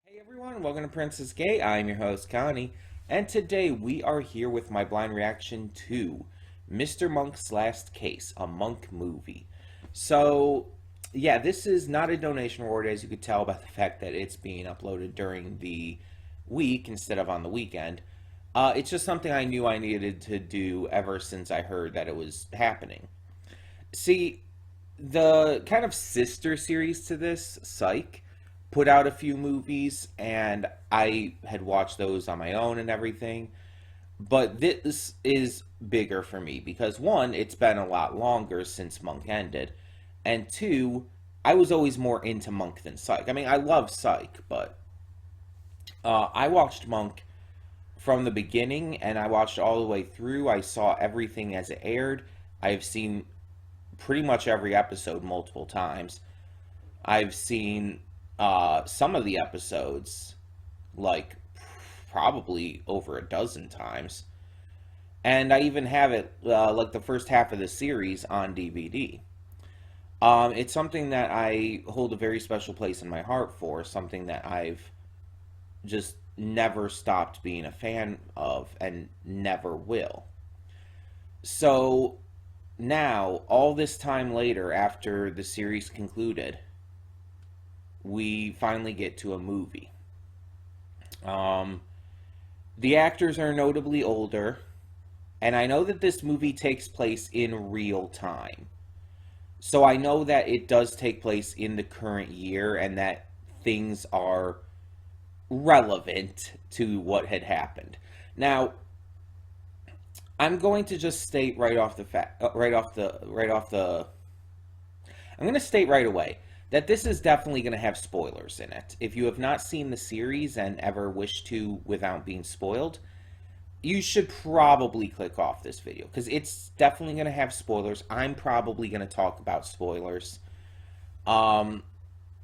Hey everyone, welcome to Princess Gay. I'm your host, Connie, and today we are here with my blind reaction to Mr. Monk's Last Case, a Monk movie. So, yeah, this is not a donation award, as you could tell by the fact that it's being uploaded during the week instead of on the weekend. It's just something I knew I needed to do ever since I heard that it was happening. See, the kind of sister series to this, Psych, put out a few movies, and I had watched those on my own and everything. But this is bigger for me because one, it's been a lot longer since Monk ended, and two, I was always more into Monk than Psych. I mean, I love Psych, but I watched Monk from the beginning and I watched all the way through. I saw everything as it aired. I've seen pretty much every episode multiple times. I've seen some of the episodes like probably over a dozen times. And I even have it like the first half of the series on DVD. It's something that I hold a very special place in my heart for, something that I've just never stopped being a fan of and never will. So now, all this time later, after the series concluded, we finally get to a movie. Um, the actors are notably older, and I know that this movie takes place in real time. So I know that it does take place in the current year and that things are relevant to what had happened. Now, I'm going to just state right off the I'm going to state right away that this is definitely going to have spoilers in it. If you have not seen the series and ever wish to without being spoiled, you should probably click off this video because it's definitely going to have spoilers. I'm probably going to talk about spoilers. Um,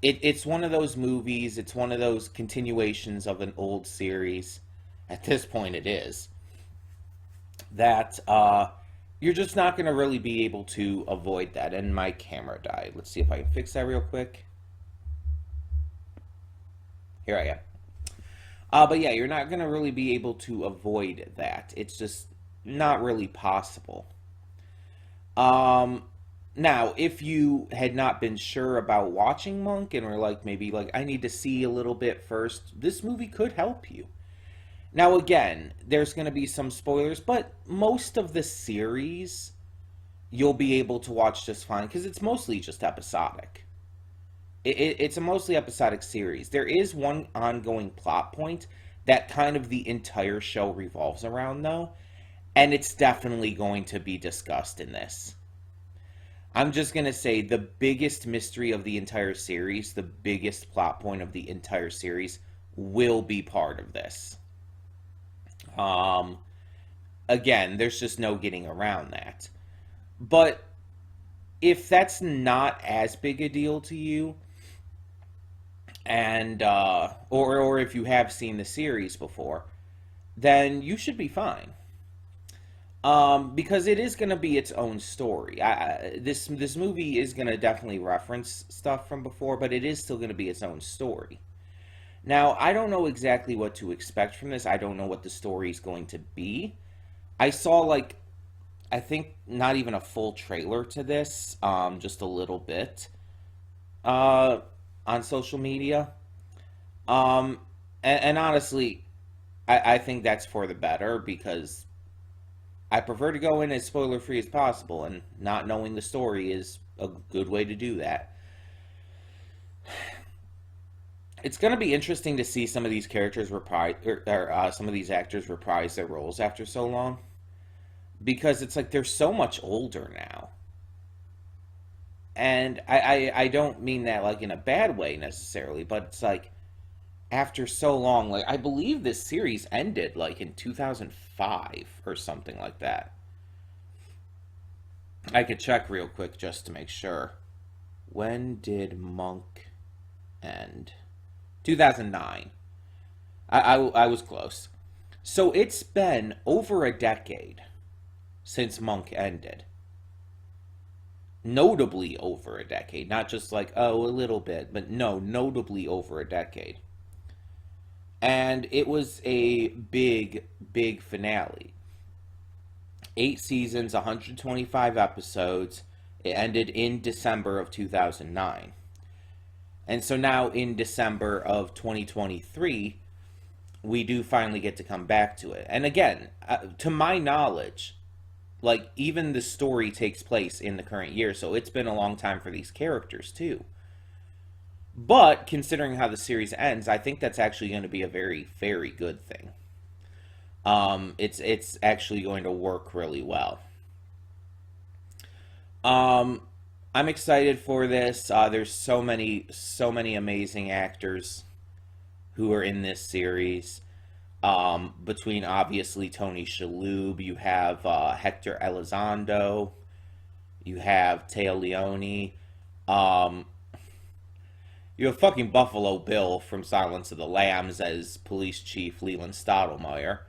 it's one of those movies, it's one of those continuations of an old series. At this point, it is that you're just not going to really be able to avoid that. And my camera died. Let's see if I can fix that real quick. Here I am. But yeah, you're not going to really be able to avoid that. It's just not really possible. Um, Now, if you had not been sure about watching Monk and were like, maybe like, I need to see a little bit first, this movie could help you. Now, again, there's going to be some spoilers, but most of the series you'll be able to watch just fine because it's mostly just episodic. It's a mostly episodic series. There is one ongoing plot point that kind of the entire show revolves around, though, and it's definitely going to be discussed in this. I'm just going to say the biggest mystery of the entire series, the biggest plot point of the entire series, will be part of this. Um, Again, there's just no getting around that. But if that's not as big a deal to you, and or if you have seen the series before, then you should be fine. Because it is going to be its own story. This movie is going to definitely reference stuff from before, but it is still going to be its own story. Now, I don't know exactly what to expect from this. I don't know what the story is going to be. I saw like I think not even a full trailer to this, just a little bit uh, on social media. Um, and honestly, I think that's for the better because I prefer to go in as spoiler free as possible, and not knowing the story is a good way to do that. It's going to be interesting to see some of these characters reprise, or some of these actors reprise their roles after so long, because it's like they're so much older now. And I don't mean that like in a bad way necessarily, but it's like after so long, like I believe this series ended like in 2005 or something like that. I could check real quick just to make sure. When did Monk end? 2009. I was close. So it's been over a decade since Monk ended. Notably over a decade. Not just like, oh, a little bit, but no, notably over a decade. And it was a big, big finale. 8 seasons, 125 episodes. It ended in December of 2009. And so now in December of 2023, we do finally get to come back to it. And again, to my knowledge, like, even the story takes place in the current year, so it's been a long time for these characters too. But considering how the series ends, I think that's actually going to be a very, very good thing. It's actually going to work really well. Um, I'm excited for this. There's so many amazing actors who are in this series. Between obviously Tony Shalhoub, you have Hector Elizondo, you have Taya Leone, um, you have fucking Buffalo Bill from Silence of the Lambs as Police Chief Leland Stottlemyre.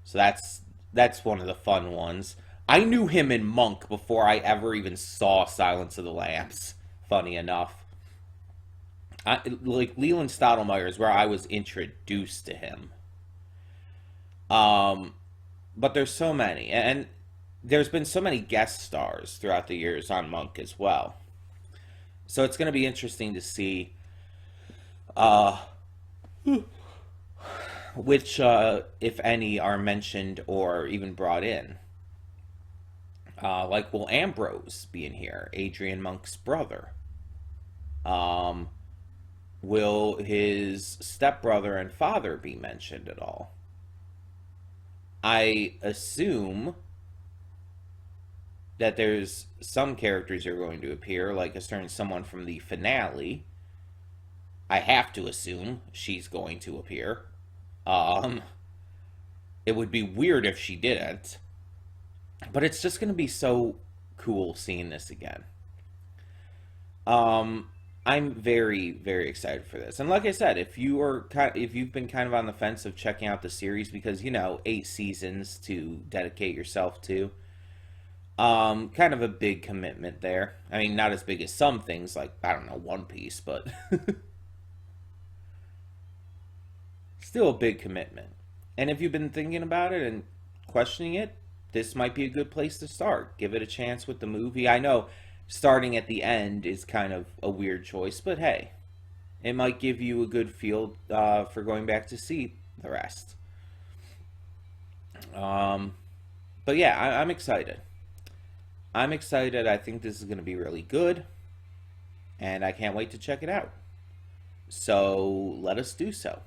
So that's one of the fun ones. I knew him in Monk before I ever even saw Silence of the Lambs. Funny enough, like Leland Stottlemyre is where I was introduced to him. Um, but there's so many, and there's been so many guest stars throughout the years on Monk as well. So it's going to be interesting to see uh, which, if any, are mentioned or even brought in. Like, will Ambrose be in here? Adrian Monk's brother. Um, will his stepbrother and father be mentioned at all? I assume that there's some characters are going to appear, like a certain someone from the finale. I have to assume she's going to appear. Um, it would be weird if she didn't, but it's just going to be so cool seeing this again. Um, I'm very, very excited for this. And like I said, if you've been kind of on the fence of checking out the series because, 8 seasons to dedicate yourself to, kind of a big commitment there. I mean, not as big as some things like, I don't know, One Piece, but still a big commitment. And if you've been thinking about it and questioning it, this might be a good place to start. Give it a chance with the movie. I know starting at the end is kind of a weird choice, but hey, it might give you a good feel for going back to see the rest. Um, but yeah, I'm excited. I'm excited. I think this is going to be really good, and I can't wait to check it out. So let us do so.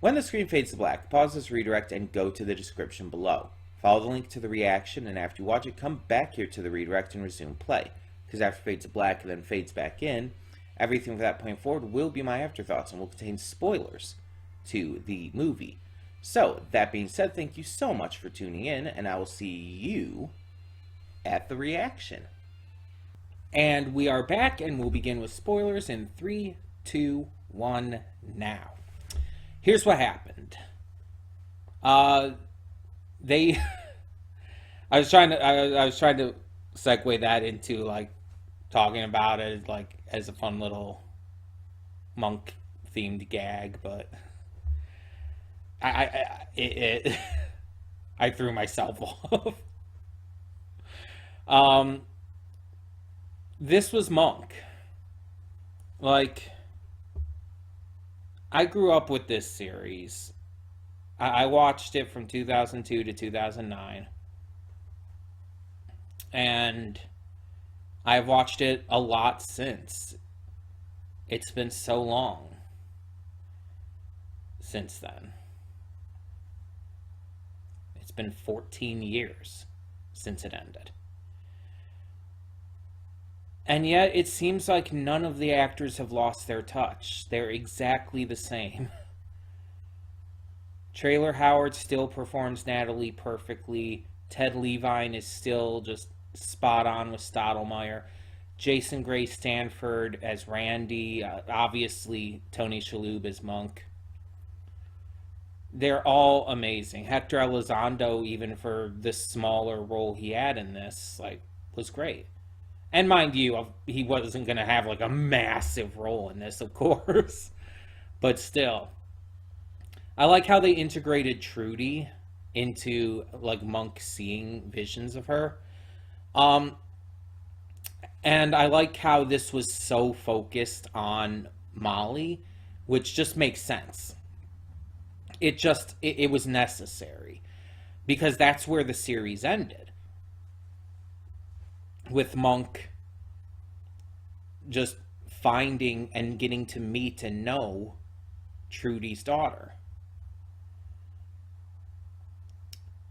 When the screen fades to black, pause this redirect and go to the description below. Follow the link to the reaction, and after you watch it, come back here to the redirect and resume play. Because after it fades to black and then fades back in, everything from that point forward will be my afterthoughts and will contain spoilers to the movie. So, that being said, thank you so much for tuning in, and I will see you at the reaction. And we are back, and we'll begin with spoilers in 3, 2, 1, now. Here's what happened. They I was trying to segue that into like talking about it like as a fun little monk themed gag, but it I threw myself off. um this was Monk. Like, I grew up with this series. I watched it from 2002 to 2009, and I've watched it a lot since. It's been so long since then. It's been 14 years since it ended. And yet, it seems like none of the actors have lost their touch. They're exactly the same. Traylor Howard still performs Natalie perfectly. Ted Levine is still just spot on with Stottlemyre. Jason Gray Stanford as Randy. Obviously, Tony Shalhoub as Monk. They're all amazing. Hector Elizondo, even for the smaller role he had in this, like, was great. And mind you, he wasn't going to have like a massive role in this, of course. But still, I like how they integrated Trudy into like Monk seeing visions of her. Um, and I like how this was so focused on Molly, which just makes sense. It was necessary because that's where the series ended with Monk just finding and getting to meet and know Trudy's daughter.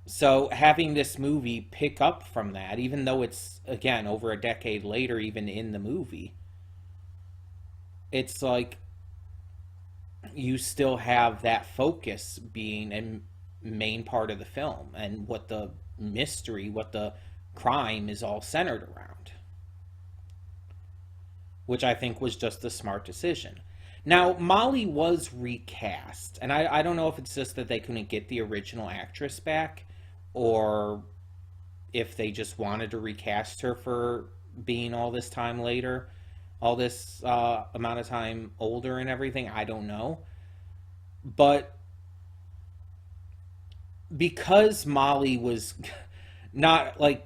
So having this movie pick up from that, even though it's again over a decade later, even in the movie, it's like you still have that focus being a main part of the film and what the mystery, what the crime is all centered around, which I think was just a smart decision. Now, Molly was recast, and I don't know if it's just that they couldn't get the original actress back or if they just wanted to recast her for being all this time later, all this amount of time older and everything. I don't know. But because Molly was not like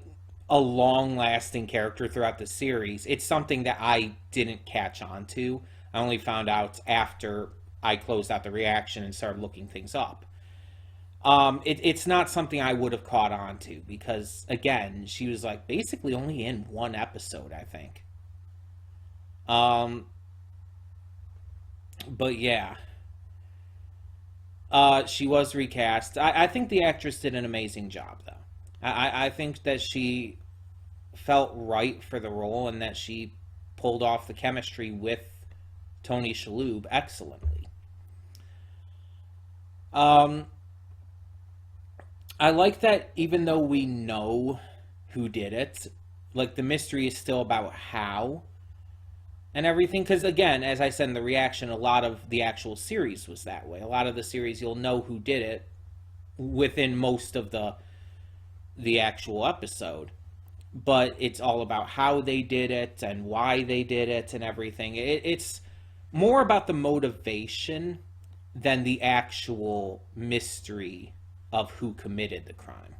a long lasting character throughout the series, it's something that I didn't catch on to. I only found out after I closed out the reaction and started looking things up. It's not something I would have caught on to because, again, she was like basically only in one episode, I think. Um, but yeah, she was recast. I think the actress did an amazing job, though. I think that she felt right for the role and that she pulled off the chemistry with Tony Shalhoub excellently. Um, I like that even though we know who did it, like the mystery is still about how and everything. Because again, as I said in the reaction, a lot of the actual series was that way. A lot of the series, you'll know who did it within most of the actual episode, but it's all about how they did it and why they did it and everything. It's more about the motivation than the actual mystery of who committed the crime.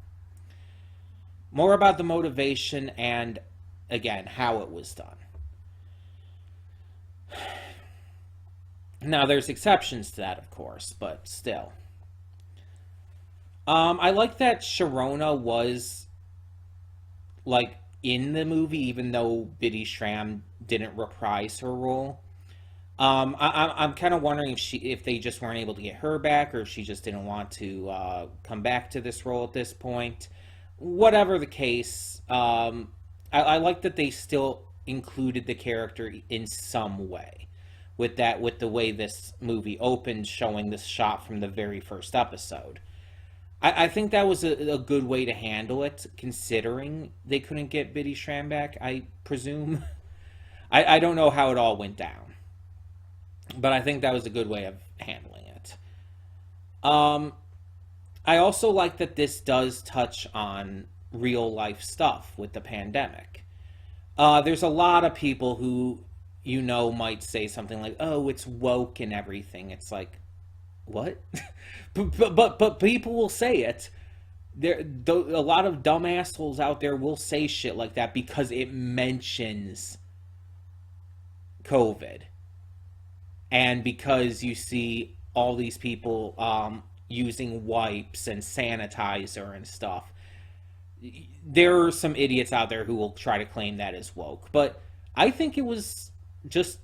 More about the motivation and, again, how it was done. Now, there's exceptions to that, of course, but still. I like that Sharona was like in the movie, even though Biddy Schramm didn't reprise her role. I'm kind of wondering if they just weren't able to get her back, or if she just didn't want to come back to this role at this point. Whatever the case, I like that they still included the character in some way. With the way this movie opened, showing this shot from the very first episode. I think that was a good way to handle it, considering they couldn't get Biddy Schramm back, I presume. I don't know how it all went down, but I think that was a good way of handling it. Um, I also like that this does touch on real life stuff with the pandemic. There's a lot of people who, might say something like, oh, it's woke and everything. It's like, what? but people will say it. A lot of dumb assholes out there will say shit like that because it mentions COVID, and because you see all these people using wipes and sanitizer and stuff. There are some idiots out there who will try to claim that as woke, but I think it was just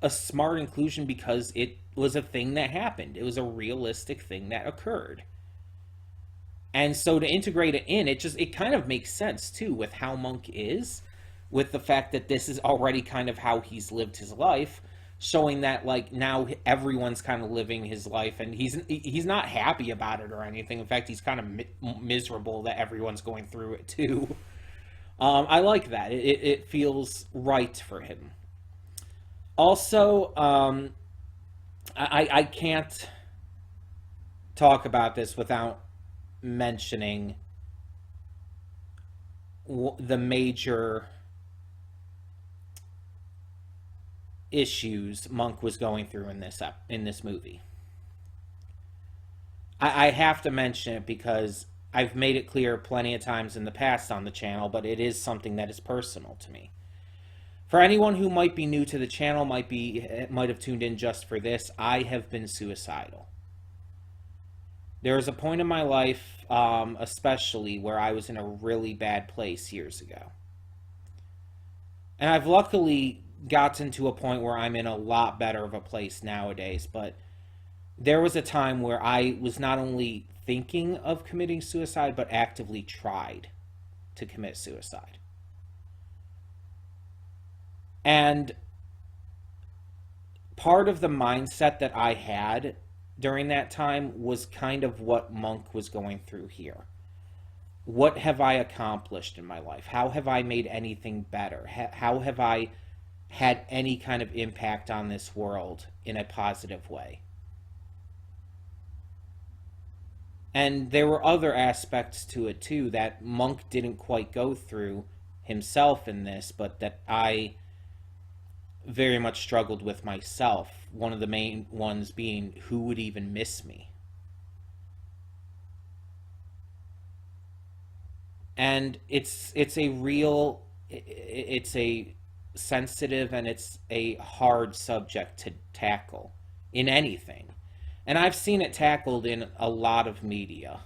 a smart inclusion because it was a thing that happened. It was a realistic thing that occurred. And so to integrate it in, it kind of makes sense too with how Monk is, with the fact that this is already kind of how he's lived his life, showing that like now everyone's kind of living his life and he's not happy about it or anything. In fact, he's kind of miserable that everyone's going through it too. I like that. It feels right for him. Also, I can't talk about this without mentioning the major issues Monk was going through in this movie. I have to mention it because I've made it clear plenty of times in the past on the channel, but it is something that is personal to me. For anyone who might be new to the channel, might have tuned in just for this, I have been suicidal. There was a point in my life, especially, where I was in a really bad place years ago. And I've luckily gotten to a point where I'm in a lot better of a place nowadays, but there was a time where I was not only thinking of committing suicide, but actively tried to commit suicide. And part of the mindset that I had during that time was kind of what Monk was going through here. What have I accomplished in my life? How have I made anything better? How have I had any kind of impact on this world in a positive way? And there were other aspects to it too that Monk didn't quite go through himself in this, but that I very much struggled with myself. One of the main ones being, who would even miss me? And it's a sensitive and it's a hard subject to tackle in anything. And I've seen it tackled in a lot of media.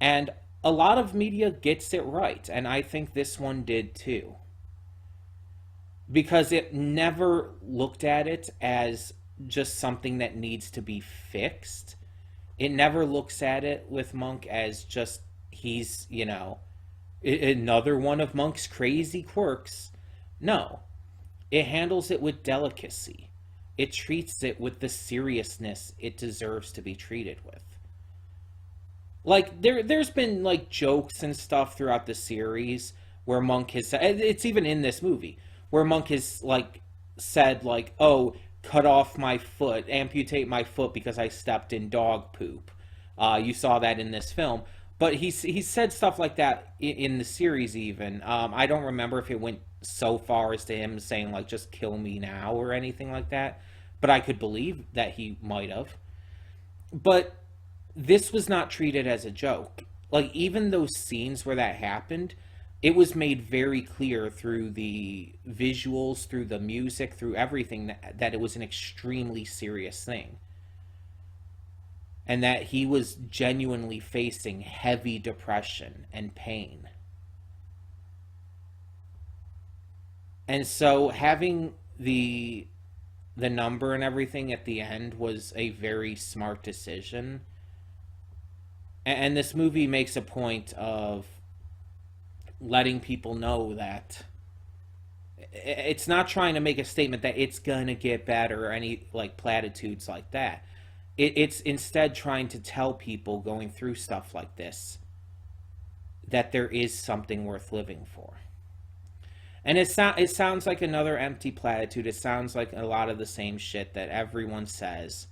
And a lot of media gets it right, and I think this one did too. Because it never looked at it as just something that needs to be fixed. It never looks at it with Monk as just he's, another one of Monk's crazy quirks. No, it handles it with delicacy. It treats it with the seriousness it deserves to be treated with. Like there's been like jokes and stuff throughout the series where Monk has said, it's even in this movie, where Monk has like said like, "Oh, cut off my foot, amputate my foot because I stepped in dog poop." You saw that in this film, but he said stuff like that in the series even. I don't remember if it went so far as to him saying like, "Just kill me now" or anything like that, but I could believe that he might have. But this was not treated as a joke. Like, even those scenes where that happened, it was made very clear through the visuals, through the music, through everything that it was an extremely serious thing. And that he was genuinely facing heavy depression and pain. And so having the number and everything at the end was a very smart decision. And this movie makes a point of letting people know that it's not trying to make a statement that it's gonna get better or any like platitudes like that. It's instead trying to tell people going through stuff like this that there is something worth living for. And it sounds like another empty platitude. It sounds like a lot of the same shit that everyone says.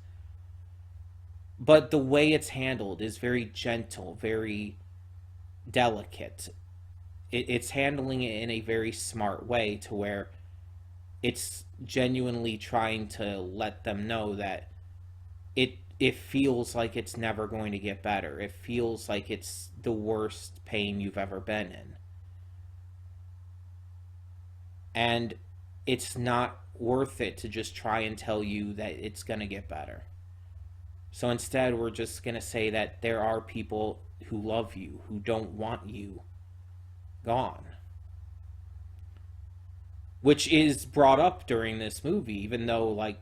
But the way it's handled is very gentle, very delicate. It's handling it in a very smart way to where it's genuinely trying to let them know that it feels like it's never going to get better. It feels like it's the worst pain you've ever been in. And it's not worth it to just try and tell you that it's going to get better. So instead, we're just going to say that there are people who love you, who don't want you gone. Which is brought up during this movie, even though, like,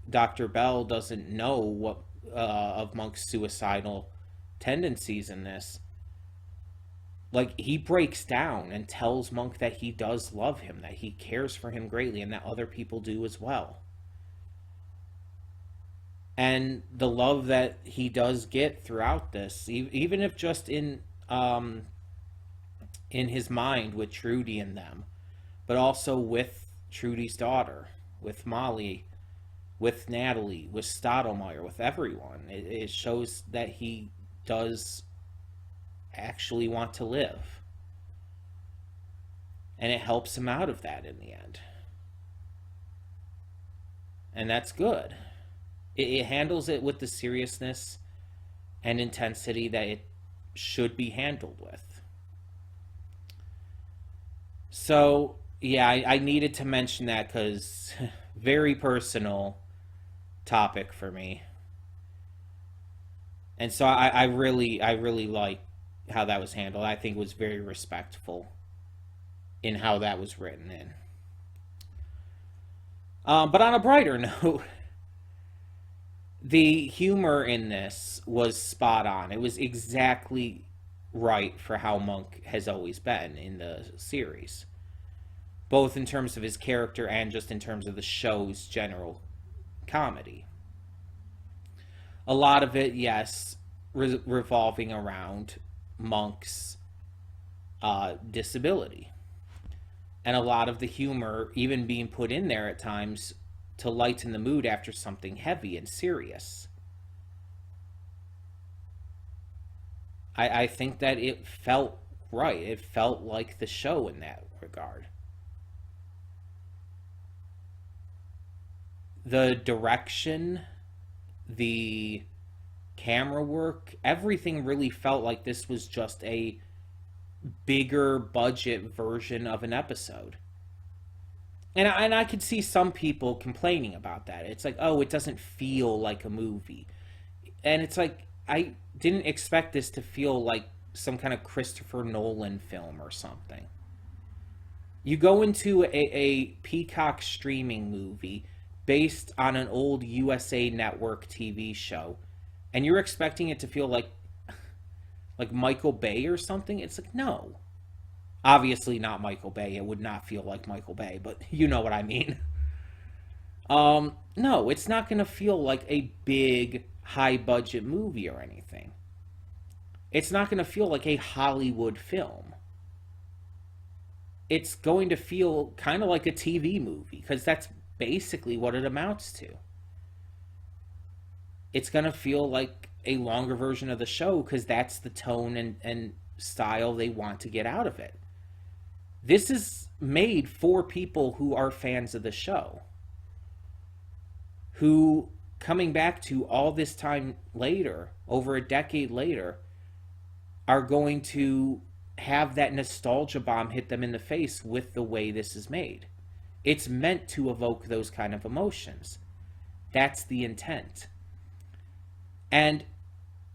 Dr. Bell doesn't know what of Monk's suicidal tendencies in this. Like, he breaks down and tells Monk that he does love him, that he cares for him greatly, and that other people do as well. And the love that he does get throughout this, even if just in his mind with Trudy and them, but also with Trudy's daughter, with Molly, with Natalie, with Stottlemyre, with everyone. It shows that he does actually want to live. And it helps him out of that in the end. And that's good. It handles it with the seriousness and intensity that it should be handled with. So, yeah, I needed to mention that because very personal topic for me. And so I really like how that was handled. I think it was very respectful in how that was written in. But on a brighter note, the humor in this was spot on. It was exactly right for how Monk has always been in the series, both in terms of his character and just in terms of the show's general comedy. A lot of it, yes, revolving around Monk's disability. And a lot of the humor even being put in there at times to lighten the mood after something heavy and serious. I think that it felt right. It felt like the show in that regard. The direction, the camera work, everything really felt like this was just a bigger budget version of an episode. And I could see some people complaining about that. It's like, oh, it doesn't feel like a movie. And it's like, I didn't expect this to feel like some kind of Christopher Nolan film or something. You go into a Peacock streaming movie based on an old USA Network TV show, and you're expecting it to feel like Michael Bay or something. It's like, no. Obviously not Michael Bay. It would not feel like Michael Bay, but you know what I mean. No, it's not going to feel like a big, high budget movie or anything. It's not going to feel like a Hollywood film. It's going to feel kind of like a TV movie, because that's basically what it amounts to. It's going to feel like a longer version of the show because that's the tone and style they want to get out of it. This is made for people who are fans of the show, who, coming back to all this time later, over a decade later, are going to have that nostalgia bomb hit them in the face with the way this is made. It's meant to evoke those kind of emotions. That's the intent. And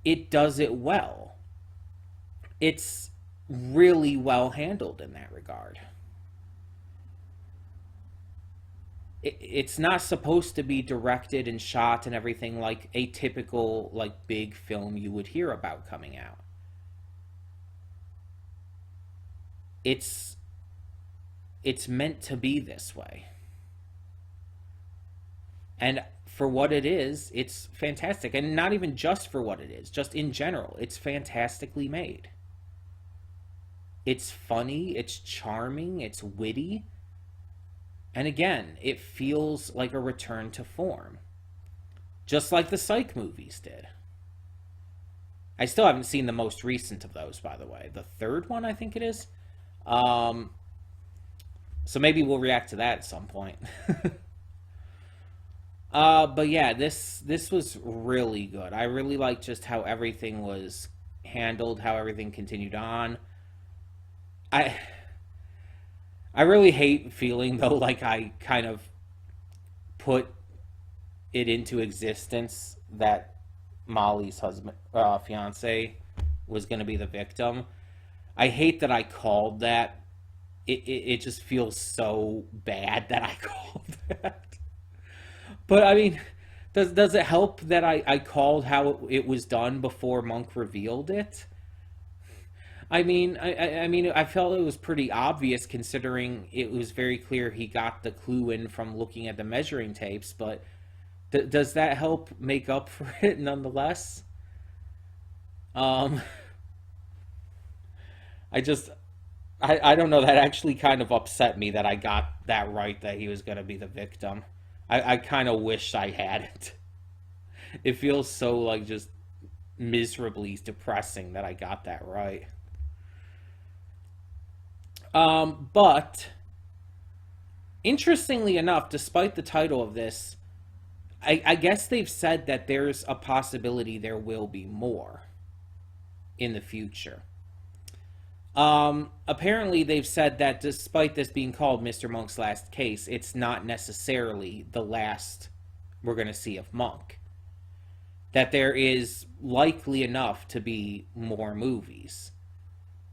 it does it well. It's really well handled in that regard. It's not supposed to be directed and shot and everything like a typical like big film you would hear about coming out. It's meant to be this way. And for what it is, it's fantastic. And not even just for what it is, just in general, it's fantastically made. It's funny, it's charming, it's witty. And again, it feels like a return to form. Just like the Psych movies did. I still haven't seen the most recent of those, by the way. The third one, I think it is. So maybe we'll react to that at some point. But yeah, this was really good. I really liked just how everything was handled, how everything continued on. I I really hate feeling though like I kind of put it into existence that Molly's husband, fiance, was going to be the victim. I hate that I called that. It just feels so bad that I called that. But I mean, does it help that I called how it was done before Monk revealed it? I mean, I felt it was pretty obvious considering it was very clear he got the clue in from looking at the measuring tapes. But does that help make up for it nonetheless? Um, I just I don't know. That actually kind of upset me that I got that right, that he was going to be the victim. I kind of wish I had it. It feels so like just miserably depressing that I got that right. But interestingly enough, despite the title of this, I guess they've said that there's a possibility there will be more in the future. Apparently, they've said that despite this being called Mr. Monk's last case, it's not necessarily the last we're going to see of Monk. That there is likely enough to be more movies.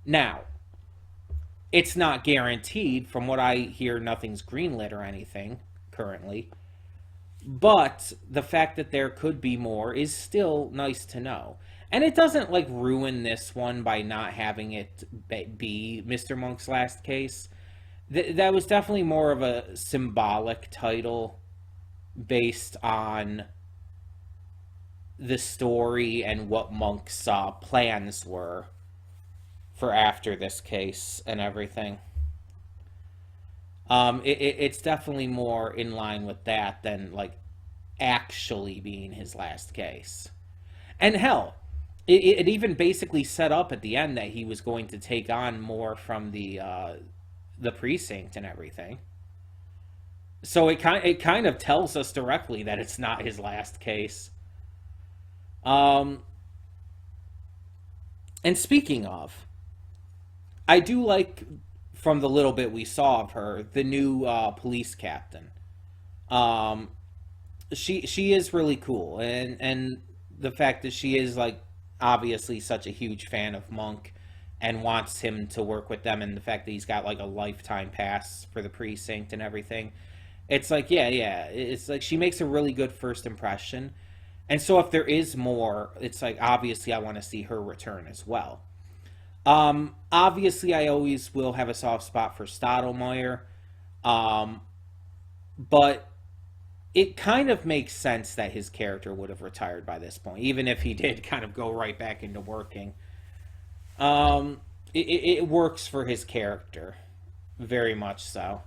Now, it's not guaranteed. From what I hear, nothing's greenlit or anything currently. But the fact that there could be more is still nice to know. And it doesn't like ruin this one by not having it be Mr. Monk's last case. That was definitely more of a symbolic title based on the story and what Monk's plans were for after this case and everything. It's definitely more in line with that than like actually being his last case. And hell, it even basically set up at the end that he was going to take on more from the precinct and everything. So it kind of tells us directly that it's not his last case. And speaking of, I do like, from the little bit we saw of her, the new police captain. She is really cool, and the fact that she is like obviously such a huge fan of Monk and wants him to work with them, and the fact that he's got like a lifetime pass for the precinct and everything. It's like, yeah, it's like she makes a really good first impression. And so if there is more, it's like obviously I want to see her return as well. Obviously I always will have a soft spot for Stottlemyre. But it kind of makes sense that his character would have retired by this point, even if he did kind of go right back into working. It works for his character, very much so.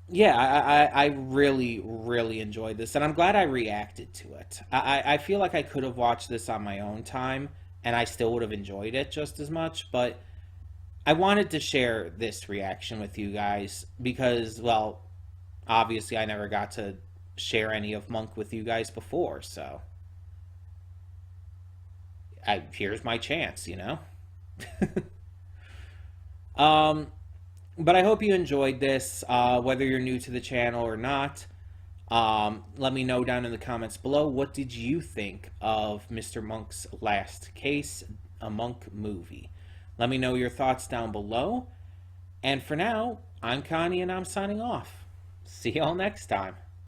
Yeah, I really, really enjoyed this, and I'm glad I reacted to it. I feel like I could have watched this on my own time, and I still would have enjoyed it just as much, but I wanted to share this reaction with you guys because, well, obviously I never got to share any of Monk with you guys before, so here's my chance, you know? But I hope you enjoyed this, whether you're new to the channel or not. Let me know down in the comments below, what did you think of Mr. Monk's last case, a Monk movie? Let me know your thoughts down below. And for now, I'm Connie and I'm signing off. See y'all next time.